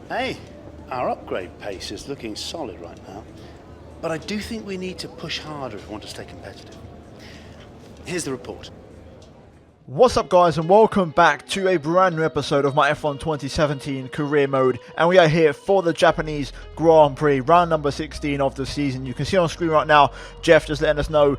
Hey, our upgrade pace is looking solid right now, but I do think we need to push harder if we want to stay competitive. Here's the report. What's up guys, and welcome back to a brand new episode of my F1 2017 career mode, and we are here for the Japanese Grand Prix, round number 16 of the season. You can see on screen right now, Chris letting us know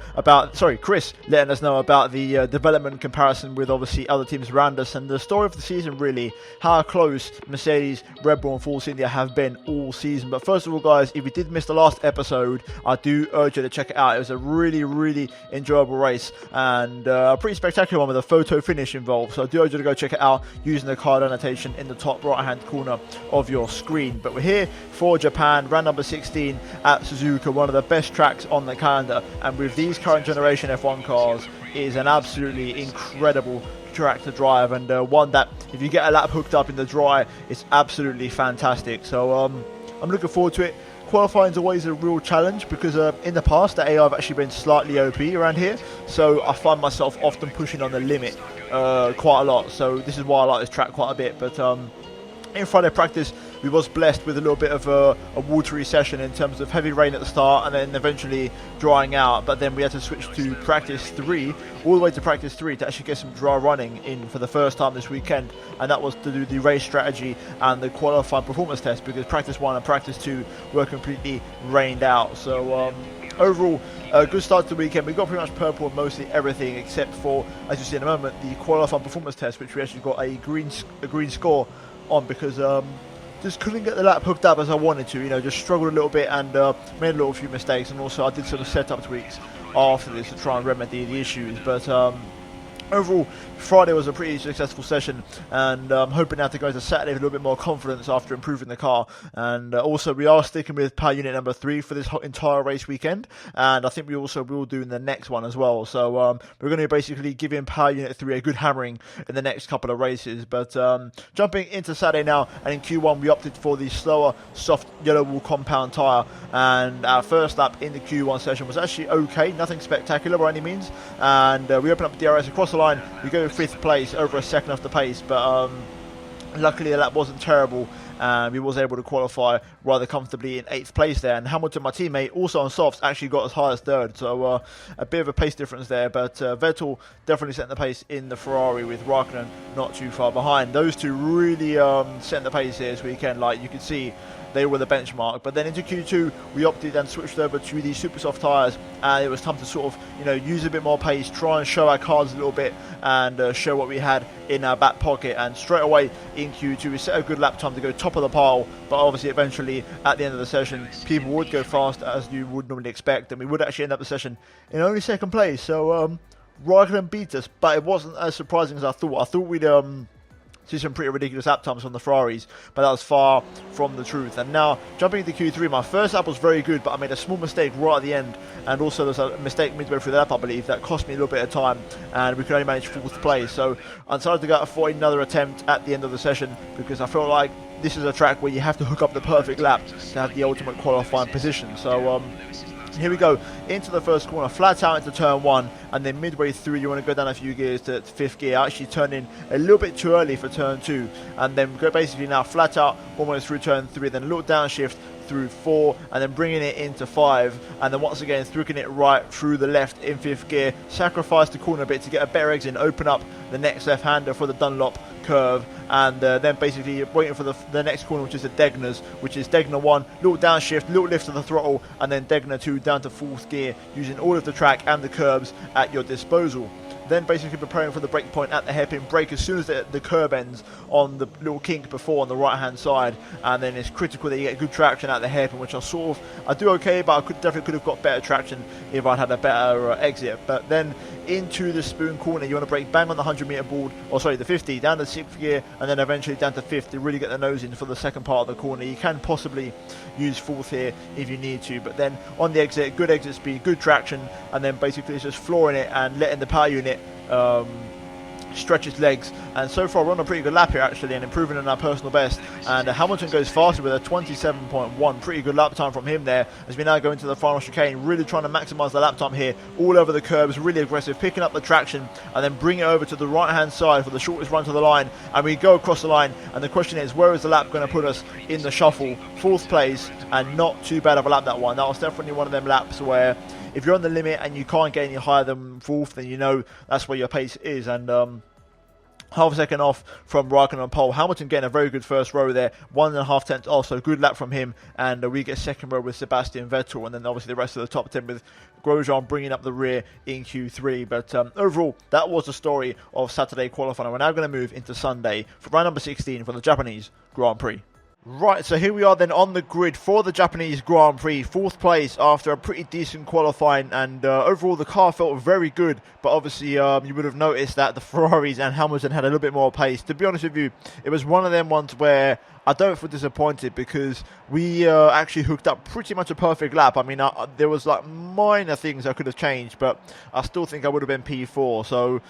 about the development comparison with obviously other teams around us, and the story of the season really, how close Mercedes, Red Bull and Force India have been all season. But first of all guys, if you did miss the last episode, I do urge you to check it out. It was a really enjoyable race, and a pretty spectacular one with a photo finish involved, so I do urge you to go check it out using the card annotation in the top right hand corner of your screen. But we're here for Japan, round number 16 at Suzuka, one of the best tracks on the calendar, and with these current generation F1 cars, it is an absolutely incredible track to drive, and one that if you get a lap hooked up in the dry, it's absolutely fantastic. So I'm looking forward to it. Qualifying is always a real challenge because in the past the AI have actually been slightly OP around here, so I find myself often pushing on the limit quite a lot, so this is why I like this track quite a bit. But in Friday practice we was blessed with a little bit of a watery session in terms of heavy rain at the start and then eventually drying out, but then we had to switch to practice 3, all the way to practice 3 to actually get some dry running in for the first time this weekend, and that was to do the race strategy and the qualifying performance test, because practice 1 and practice 2 were completely rained out. So overall, a good start to the weekend. We got pretty much purple on mostly everything except for, as you see in a moment, the qualifying performance test, which we actually got a green score on because just couldn't get the lap hooked up as I wanted to, just struggled a little bit and made a little few mistakes, and also I did sort of setup tweaks after this to try and remedy the issues. But overall, Friday was a pretty successful session, and I'm hoping now to go into Saturday with a little bit more confidence after improving the car. And also we are sticking with power unit number 3 for this entire race weekend, and I think we also will do in the next one as well. So we're going to basically give in power unit 3 a good hammering in the next couple of races. But jumping into Saturday now, and in Q1 we opted for the slower soft yellow wall compound tyre, and our first lap in the Q1 session was actually okay, nothing spectacular by any means, and we open up the DRS across the line. We go 5th place, over a second off the pace, but luckily the lap wasn't terrible, and we was able to qualify rather comfortably in 8th place there. And Hamilton, my teammate, also on softs, actually got as high as 3rd, so a bit of a pace difference there. But Vettel definitely setting the pace in the Ferrari, with Raikkonen not too far behind. Those two really setting the pace here this weekend, like you can see. They were the benchmark. But then into Q2 we opted and switched over to the super soft tyres, and it was time to sort of use a bit more pace, try and show our cards a little bit, and show what we had in our back pocket. And straight away in Q2 we set a good lap time to go top of the pile, but obviously eventually at the end of the session people would go fast as you would normally expect, and we would actually end up the session in only 2nd place. So Raikkonen beat us, but it wasn't as surprising as I thought. I thought we'd see some pretty ridiculous lap times from the Ferraris, but that was far from the truth. And now jumping into Q3, my first lap was very good, but I made a small mistake right at the end, and also there was a mistake midway through the lap, I believe, that cost me a little bit of time, and we could only manage 4th place. So I decided to go for another attempt at the end of the session, because I felt like this is a track where you have to hook up the perfect lap to have the ultimate qualifying position. So here we go into the first corner, flat out into turn 1, and then midway through you want to go down a few gears to 5th gear. I actually turned in a little bit too early for turn 2, and then go basically now flat out almost through turn 3, then a little downshift through 4, and then bringing it into 5, and then once again thricking it right through the left in 5th gear. Sacrifice the corner a bit to get a better exit and open up the next left-hander for the Dunlop curve, and then basically waiting for the next corner, which is the Degners, which is Degner 1, little downshift, little lift of the throttle, and then Degner 2 down to 4th gear, using all of the track and the curbs at your disposal. Then basically preparing for the break point at the hairpin brake as soon as the curb ends on the little kink before on the right hand side, and then it's critical that you get good traction at the hairpin, which I do okay, but I definitely could have got better traction if I'd had a better exit. But then into the spoon corner, you want to brake bang on the 100-meter board, or sorry, the 50, down to 6th gear, and then eventually down to 5th to really get the nose in for the second part of the corner. You can possibly use 4th here if you need to, but then on the exit, good exit speed, good traction, and then basically it's just flooring it and letting the power unit stretch his legs, and so far we're on a pretty good lap here actually, and improving on our personal best. And Hamilton goes faster with a 27.1, pretty good lap time from him there, as we now go into the final chicane, really trying to maximise the lap time here, all over the curbs, really aggressive, picking up the traction, and then bring it over to the right hand side for the shortest run to the line, and we go across the line. And the question is, where is the lap going to put us in the shuffle? 4th place, and not too bad of a lap that one. That was definitely one of them laps where if you're on the limit and you can't get any higher than 4th, then you know that's where your pace is. And half a second off from Raikkonen on pole. Hamilton getting a very good first row there, 1.5 tenths off, so good lap from him. And we get second row with Sebastian Vettel, and then obviously the rest of the top 10 with Grosjean bringing up the rear in Q3. But overall, that was the story of Saturday qualifying. We're now going to move into Sunday for round number 16 for the Japanese Grand Prix. Right, so here we are then on the grid for the Japanese Grand Prix, 4th place after a pretty decent qualifying, and overall the car felt very good, but obviously you would have noticed that the Ferraris and Hamilton had a little bit more pace. To be honest with you, it was one of them ones where I don't feel disappointed, because we actually hooked up pretty much a perfect lap. I mean, there was like minor things I could have changed, but I still think I would have been P4. So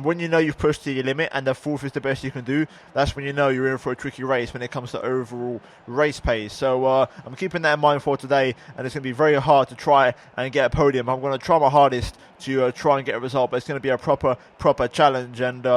when you know you've pushed to your limit and the 4th is the best you can do, that's when you know you're in for a tricky race when it comes to overall race pace. So I'm keeping that in mind for today, and it's going to be very hard to try and get a podium. I'm going to try my hardest to try and get a result, but it's going to be a proper challenge. And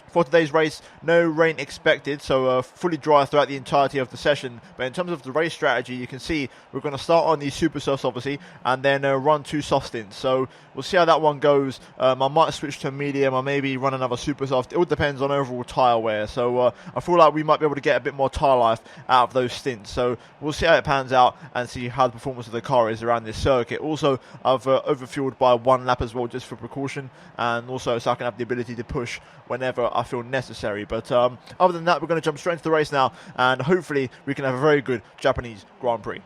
for today's race, no rain expected, so fully dry throughout the entirety of the session. But in terms of the race strategy, you can see we're going to start on these super softs, obviously, and then run 2 soft stints. So we'll see how that one goes. I might switch to a medium, or maybe run another super soft. It all depends on overall tyre wear. So I feel like we might be able to get a bit more tyre life out of those stints. So we'll see how it pans out and see how the performance of the car is around this circuit. Also, I've overfueled by 1 lap as well, just for precaution, and also so I can have the ability to push whenever I feel necessary. But other than that, we're going to jump straight into the race now, and hopefully we can have a very good Japanese Grand Prix.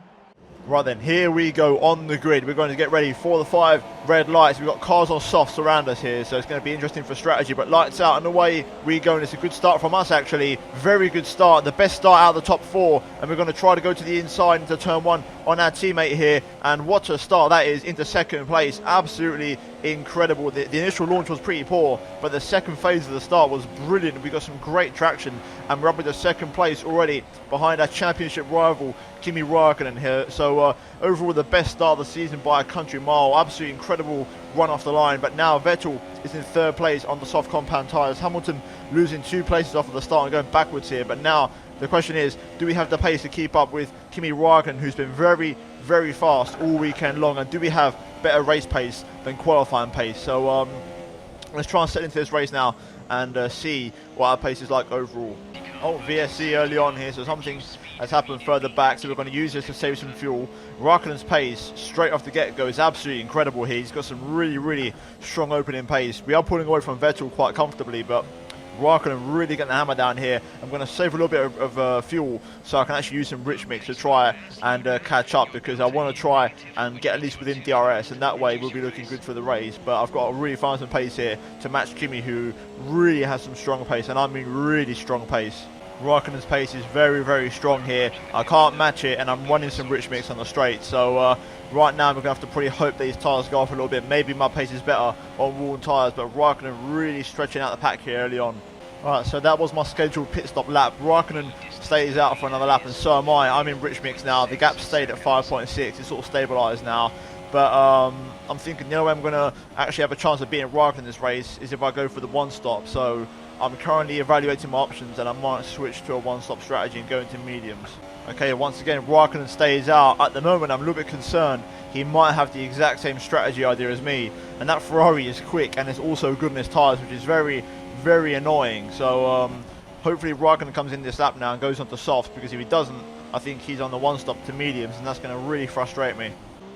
Right then, here we go on the grid. We're going to get ready for the 5 red lights. We've got cars on softs around us here, so it's going to be interesting for strategy. But lights out and away we go, and it's a good start from us actually. Very good start, the best start out of the top 4, and we're going to try to go to the inside into turn 1 on our teammate here. And what a start that is, into 2nd place. Absolutely incredible. The initial launch was pretty poor, but the second phase of the start was brilliant. We got some great traction, and we're up into 2nd place already behind our championship rival Kimi Raikkonen here. So overall the best start of the season by a country mile. Absolutely incredible run off the line. But now Vettel is in 3rd place on the soft compound tyres. Hamilton losing 2 places off of the start and going backwards here. But now the question is, do we have the pace to keep up with Kimi Raikkonen, who's been very, very fast all weekend long, and do we have better race pace than qualifying pace? So let's try and set into this race now and see what our pace is like overall. Oh, VSC early on here, so something has happened further back, so we're going to use this to save some fuel. Raikkonen's pace straight off the get-go is absolutely incredible here. He's got some really, really strong opening pace. We are pulling away from Vettel quite comfortably, but Raikkonen really getting the hammer down here. I'm going to save a little bit of fuel so I can actually use some rich mix to try and catch up, because I want to try and get at least within DRS, and that way we'll be looking good for the race. But I've got to really find some pace here to match Kimi, who really has some strong pace, and I mean really strong pace. Raikkonen's pace is very, very strong here. I can't match it, and I'm running some rich mix on the straight. So right now we're going to have to probably hope these tyres go off a little bit. Maybe my pace is better on worn tyres, but Raikkonen really stretching out the pack here early on. Alright, so that was my scheduled pit stop lap. Raikkonen stays out for another lap, and so am I. I'm in rich mix now. The gap stayed at 5.6. It's sort of stabilised now. But I'm thinking, you know, where I'm going to actually have a chance of beating Raikkonen in this race is if I go for the 1-stop. So I'm currently evaluating my options, and I might switch to a 1-stop strategy and go into mediums. Okay, once again, Raikkonen stays out. At the moment, I'm a little bit concerned. He might have the exact same strategy idea as me, and that Ferrari is quick and it's also good on his tyres, which is very, very annoying. So hopefully Raikkonen comes in this lap now and goes on to softs, because if he doesn't, I think he's on the 1-stop to mediums, and that's going to really frustrate me.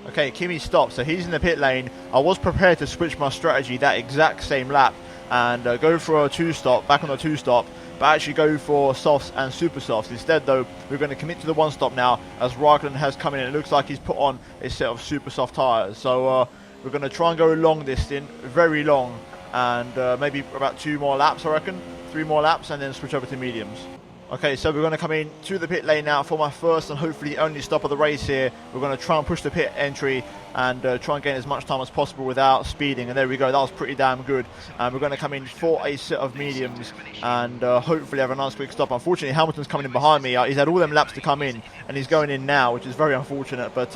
Okay, Kimi stops, so he's in the pit lane. I was prepared to switch my strategy that exact same lap and go for a 2-stop, back on the 2-stop, but actually go for softs and super softs. Instead though, we're going to commit to the 1-stop now, as Raikkonen has come in. It looks like he's put on a set of super soft tyres. So we're going to try and go long this stint, very long, and maybe about 2 more laps, I reckon. 3 more laps, and then switch over to mediums. Okay, so we're going to come in to the pit lane now for my first and hopefully only stop of the race here. We're going to try and push the pit entry and try and gain as much time as possible without speeding. And there we go, that was pretty damn good. And we're going to come in for a set of mediums and hopefully have a nice quick stop. Unfortunately, Hamilton's coming in behind me. He's had all them laps to come in and he's going in now, which is very unfortunate. But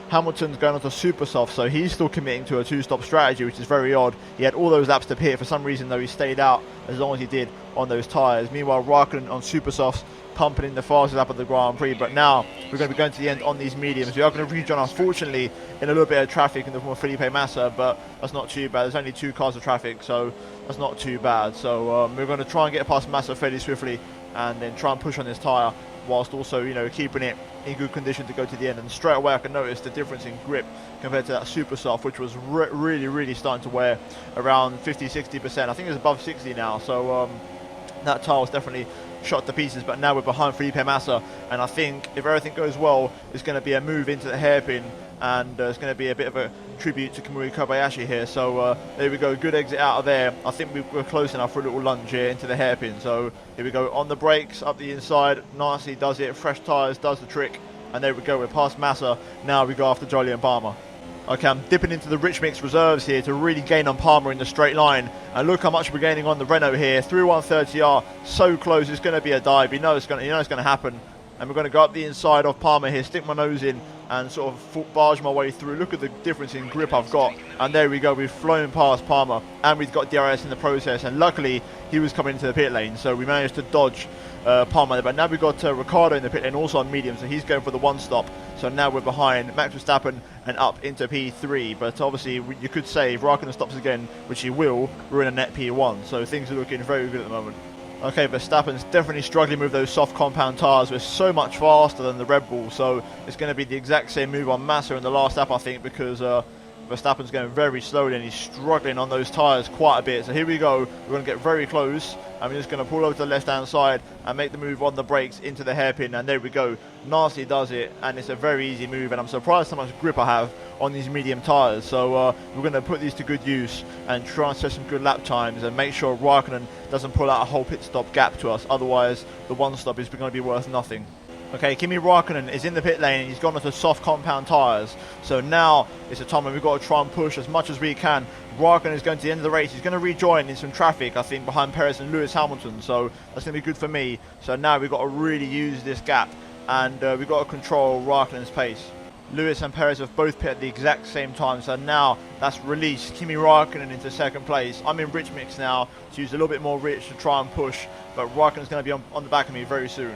Hamilton's going on to super soft, so he's still committing to a two-stop strategy, which is very odd. He had all those laps to pit. For some reason, though, he stayed out as long as he did on those tyres. Meanwhile, Raikkonen on super softs, pumping in the fastest lap of the Grand Prix. But now we're going to be going to the end on these mediums. We are going to rejoin, unfortunately, in a little bit of traffic in the form of Felipe Massa, but that's not too bad. There's only 2 cars of traffic, so that's not too bad. So we're going to try and get past Massa fairly swiftly and then try and push on this tyre, whilst also, you know, keeping it in good condition to go to the end. And straight away I can notice the difference in grip compared to that super soft, which was really starting to wear around 50-60%. I think it's above 60 now, so that tyre was definitely shot to pieces. But now we're behind Felipe Massa, and I think if everything goes well, it's going to be a move into the hairpin, and it's going to be a bit of a tribute to Kamui Kobayashi here. So there we go, good exit out of there. I think we're close enough for a little lunge here into the hairpin. So here we go, on the brakes, up the inside, nicely does it, fresh tyres, does the trick, and there we go, we're past Massa. Now we go after Jolly and Palmer. Okay, I'm dipping into the Rich Mix reserves here to really gain on Palmer in the straight line. And look how much we're gaining on the Renault here. Through 130R, so close, it's going to be a dive. You know it's going to happen. And we're going to go up the inside of Palmer here, stick my nose in and sort of barge my way through. Look at the difference in grip I've got. And there we go, we've flown past Palmer and we've got DRS in the process. And luckily, he was coming into the pit lane, so we managed to dodge Palmer. But now we've got Ricciardo in the pit lane, also on medium, so he's going for the one stop. So now we're behind Max Verstappen and up into P3. But obviously, you could say if Raikkonen stops again, which he will, we're in a net P1. So things are looking very good at the moment. Okay, Verstappen's definitely struggling with those soft compound tyres. We're so much faster than the Red Bull, so it's going to be the exact same move on Massa in the last lap, I think, because Verstappen's going very slowly and he's struggling on those tyres quite a bit. So here we go, we're going to get very close. I'm just going to pull over to the left-hand side and make the move on the brakes into the hairpin, and there we go. Nicely does it, and it's a very easy move, and I'm surprised how much grip I have on these medium tyres. So we're going to put these to good use and try and set some good lap times and make sure Raikkonen doesn't pull out a whole pit stop gap to us. Otherwise, the one stop is going to be worth nothing. Okay, Kimi Raikkonen is in the pit lane and he's gone onto soft compound tyres. So now it's a time when we've got to try and push as much as we can. Raikkonen is going to the end of the race. He's going to rejoin in some traffic, I think, behind Perez and Lewis Hamilton. So that's going to be good for me. So now we've got to really use this gap and we've got to control Raikkonen's pace. Lewis and Perez have both pit at the exact same time, so now that's released Kimi Raikkonen into second place. I'm in Rich Mix now to use a little bit more Rich to try and push, but Raikkonen's going to be on the back of me very soon.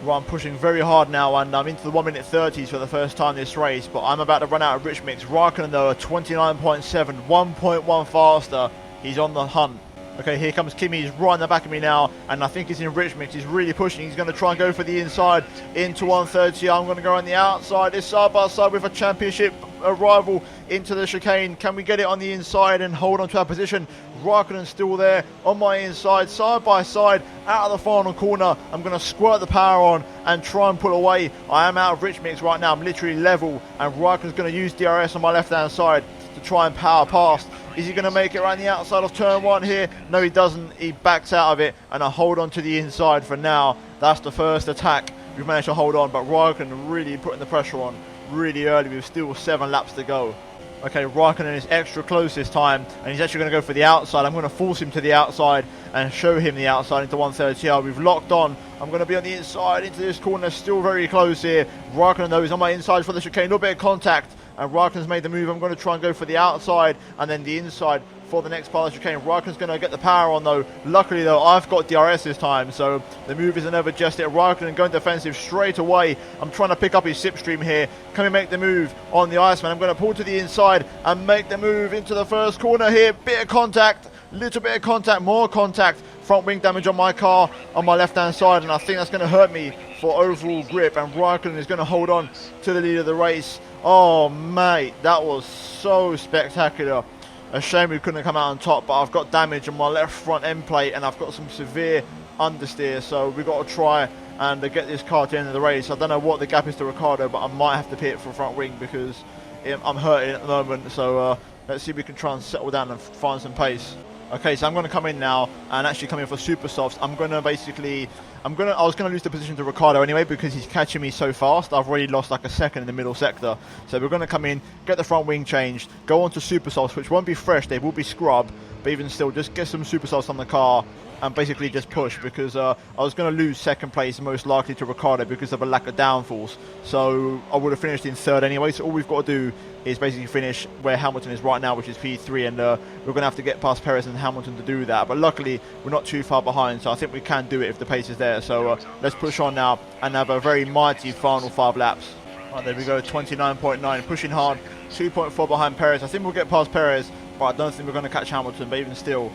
Well, I'm pushing very hard now and I'm into the 1 minute 30s for the first time this race, but I'm about to run out of Rich Mix. Raikkonen though at 29.7, 1.1 faster. He's on the hunt. Okay, here comes Kimi, he's right in the back of me now, and I think he's in Rich Mix, he's really pushing, he's going to try and go for the inside into 130, I'm going to go on the outside, it's side by side with a championship rival into the chicane. Can we get it on the inside and hold on to our position? Raikkonen's still there on my inside, side by side, out of the final corner. I'm going to squirt the power on and try and pull away. I am out of Rich Mix right now, I'm literally level, and Raikkonen's going to use DRS on my left hand side to try and power past. Is he going to make it around the outside of turn 1 here? No, he doesn't. He backs out of it, and I hold on to the inside for now. That's the first attack. We've managed to hold on, but Raikkonen really putting the pressure on really early with still 7 laps to go. Okay, Raikkonen is extra close this time, and he's actually going to go for the outside. I'm going to force him to the outside and show him the outside into 130R. We've locked on. I'm going to be on the inside into this corner, still very close here. Raikkonen, though, is on my inside for the chicane. A little bit of contact, and Raikkonen's made the move. I'm going to try and go for the outside and then the inside for the next part of the chicane. Raikkonen's going to get the power on, though. Luckily, though, I've got DRS this time, so the move isn't ever just it. Raikkonen going defensive straight away. I'm trying to pick up his slipstream here. Can we make the move on the Iceman? I'm going to pull to the inside and make the move into the first corner here. Bit of contact, little bit of contact, more contact. Front wing damage on my car on my left hand side, and I think that's going to hurt me for overall grip, and Raikkonen is going to hold on to the lead of the race. Oh mate, that was so spectacular. A shame we couldn't come out on top, but I've got damage on my left front end plate and I've got some severe understeer, so we've got to try and get this car to the end of the race. I don't know what the gap is to Ricciardo, but I might have to pit for front wing because I'm hurting at the moment, so let's see if we can try and settle down and find some pace. Okay, so I'm going to come in now and actually come in for super softs. I was going to lose the position to Ricardo anyway because he's catching me so fast. I've already lost like a second in the middle sector. So we're going to come in, get the front wing changed, go on to super softs, which won't be fresh, they will be scrub, but even still, just get some super softs on the car and basically just push, because I was going to lose second place most likely to Ricardo because of a lack of downforce. So I would have finished in third anyway. So all we've got to do is basically finish where Hamilton is right now, which is P3, and we're going to have to get past Perez and Hamilton to do that. But luckily, we're not too far behind, so I think we can do it if the pace is there. So let's push on now and have a very mighty final 5 laps. Right, there we go, 29.9, pushing hard, 2.4 behind Perez. I think we'll get past Perez, but I don't think we're going to catch Hamilton, but even still,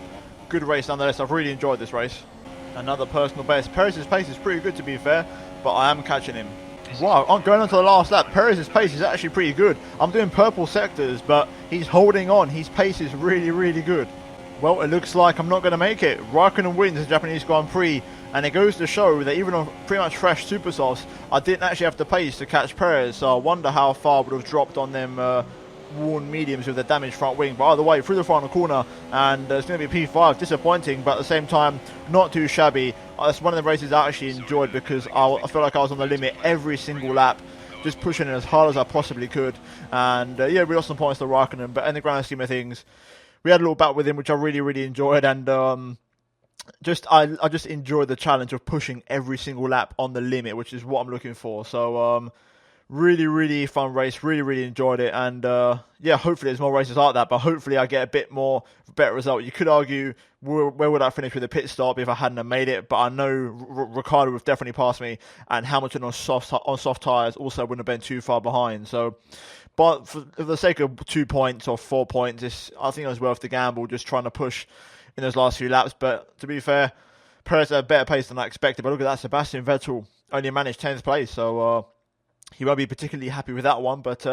good race nonetheless. I've really enjoyed this race. Another personal best. Perez's pace is pretty good, to be fair, but I am catching him. Wow, I'm going on to the last lap. Perez's pace is actually pretty good. I'm doing purple sectors, but he's holding on. His pace is really, really good. Well, it looks like I'm not going to make it. Raikkonen wins the Japanese Grand Prix, and it goes to show that even on pretty much fresh super softs, I didn't actually have the pace to catch Perez, so I wonder how far I would have dropped on them worn mediums with the damaged front wing. But either way, through the final corner, and it's going to be P5. Disappointing, but at the same time, not too shabby. That's one of the races I actually enjoyed because I felt like I was on the limit every single lap, just pushing it as hard as I possibly could. And yeah, we lost some points to Raikkonen, but in the grand scheme of things, we had a little battle with him, which I really, really enjoyed. And I just enjoyed the challenge of pushing every single lap on the limit, which is what I'm looking for. So really, really fun race. Really, really enjoyed it. And yeah, hopefully there's more races like that, but hopefully I get a bit more better result. You could argue, where would I finish with a pit stop if I hadn't have made it? But I know Ricardo would have definitely passed me, and Hamilton on soft tyres also wouldn't have been too far behind. So, but for the sake of 2 points or 4 points, I think it was worth the gamble, just trying to push in those last few laps. But to be fair, Perez had a better pace than I expected. But look at that, Sebastian Vettel only managed 10th place, so he won't be particularly happy with that one. But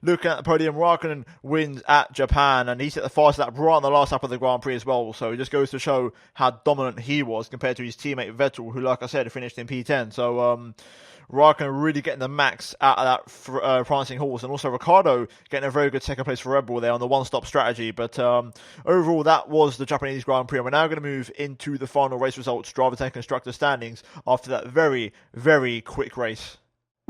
looking at the podium, Raikkonen wins at Japan, and he set the fastest lap right on the last lap of the Grand Prix as well. So it just goes to show how dominant he was compared to his teammate Vettel, who, like I said, finished in P10. So Raikkonen really getting the max out of that prancing horse, and also Ricardo getting a very good second place for Red Bull there on the one-stop strategy. But overall, that was the Japanese Grand Prix, and we're now going to move into the final race results, drivers and constructor standings, after that very, very quick race.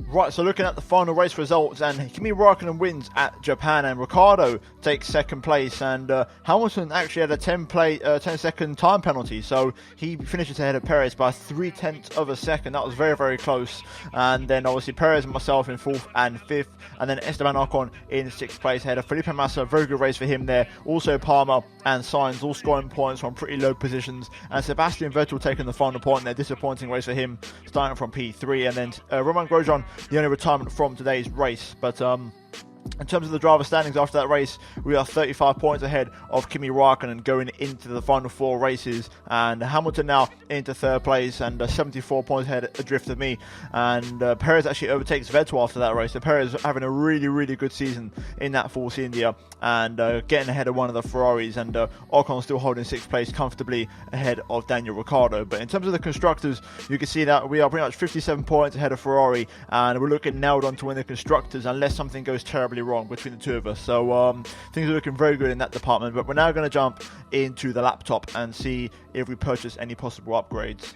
Right, so looking at the final race results, and Kimi Raikkonen wins at Japan, and Ricardo takes second place, and Hamilton actually had a 10-second time penalty, so he finishes ahead of Perez by 0.3 of a second. That was very, very close. And then obviously Perez and myself in 4th and 5th, and then Esteban Ocon in 6th place ahead of Felipe Massa. Very good race for him there. Also Palmer and Sainz all scoring points from pretty low positions, and Sebastian Vettel taking the final point there. Disappointing race for him, starting from P3, and then Romain Grosjean, the only retirement from today's race. But in terms of the driver standings after that race, we are 35 points ahead of Kimi Raikkonen going into the final 4 races, and Hamilton now into 3rd place and 74 points ahead adrift of me. And Perez actually overtakes Vettel after that race. So Perez having a really, really good season in that Force India, and getting ahead of one of the Ferraris, and Ocon still holding 6th place comfortably ahead of Daniel Ricciardo. But in terms of the constructors, you can see that we are pretty much 57 points ahead of Ferrari, and we're looking nailed on to win the constructors unless something goes terribly wrong between the two of us. So things are looking very good in that department. But we're now going to jump into the laptop and see if we purchase any possible upgrades.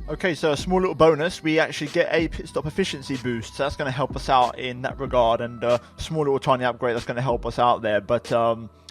Okay, so a small little bonus, we actually get a pit stop efficiency boost, so that's going to help us out in that regard, and a small little tiny upgrade that's going to help us out there. But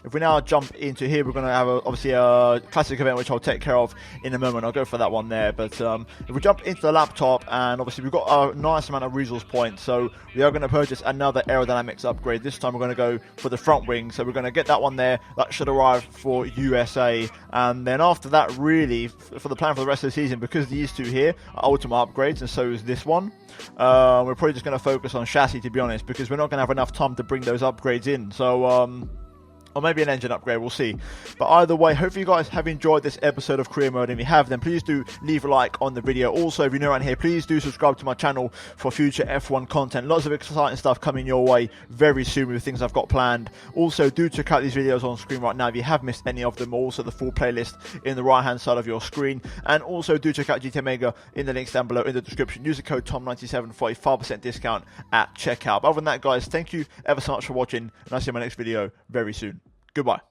if we now jump into here, we're going to have obviously a classic event which I'll take care of in a moment. I'll go for that one there. But if we jump into the laptop, and obviously we've got a nice amount of resource points, so we are going to purchase another aerodynamics upgrade. This time we're going to go for the front wing, so we're going to get that one there. That should arrive for USA, and then after that, really for the plan for the rest of the season, because these two here are ultimate upgrades, and so is this one, we're probably just going to focus on chassis, to be honest, because we're not going to have enough time to bring those upgrades in. So or maybe an engine upgrade, we'll see. But either way, hopefully you guys have enjoyed this episode of Career Mode. If you have, then please do leave a like on the video. Also, if you're new around here, please do subscribe to my channel for future F1 content. Lots of exciting stuff coming your way very soon with things I've got planned. Also, do check out these videos on screen right now if you have missed any of them. Also, the full playlist in the right hand side of your screen. And also do check out GT Mega in the links down below in the description. Use the code TOM97 for a 5% discount at checkout. But other than that, guys, thank you ever so much for watching, and I'll see you in my next video very soon. Goodbye.